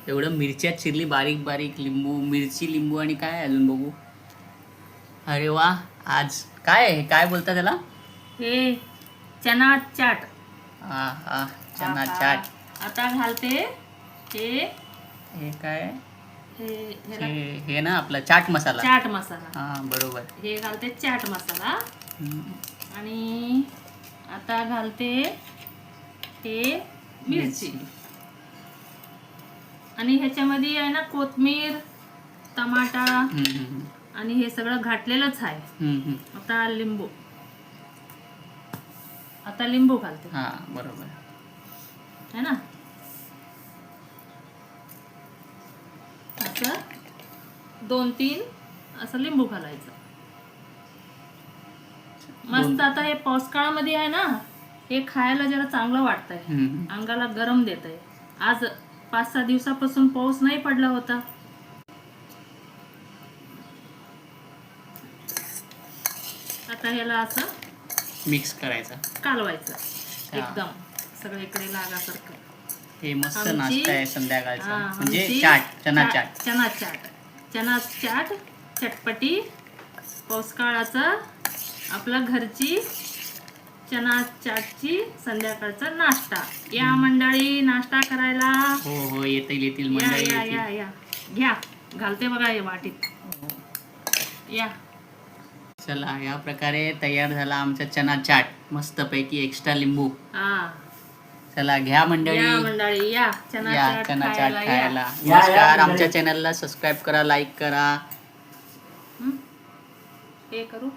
एवढं मिरच्या चिरली बारीक बारीक, लिंबू, मिरची, लिंबू आणि काय अजून बघू. अरे वा, आज काय आहे, काय बोलता त्याला? हे चना चाट. हा हा, चना आहा. चाट. आता घालते हे हे काय? ह्याला हे ना आपला चाट मसाला. चाट मसाला. हा बरोबर. हे घालते चाट मसाला. आणि आता घालते हे मिरची. आणि ह्याच्यामध्ये आहे ना कोथिंबीर, टमाटा आणि हे सगळं घातलेलंच आहे. आता लिंबू घालते. हा बरोबर है ना. असं 2-3 असं लिंबू घालायचं. मस्त. आता हे पावसाळ्यामध्ये आहे ना, हे खायला जरा चांगलं वाटतंय, अंगाला गरम देत आहे. आज 5-6 दिवसापासून पाऊस नाही पडला होता. आता ह्याला असं मिक्स करायचं, कालवायचं एकदम सगळं इकडे लागासारखं. हे मस्त नाश्ता आहे संध्याकाळचा. म्हणजे आमची चाट, चना चाट. चना चाट चटपटी पावसाळ्याचा आपला घरची चना चाटची संध्याकाळचा नाश्ता. या मंडळी नाश्ता करायला. हो हो, येतील या मंडळी या येतील. या या घ्या, घालते बघा हे वाटीत. या चला, या प्रकारे तयार झाला आमचा चना चाट, मस्त पैकी एक्स्ट्रा लिंबू. हा, चला घ्या मंडळी, या मंडळी या चना चाट खायला. खायला. नमस्कार. आमच्या चॅनलला सबस्क्राईब करा, लाईक करा. हे करू.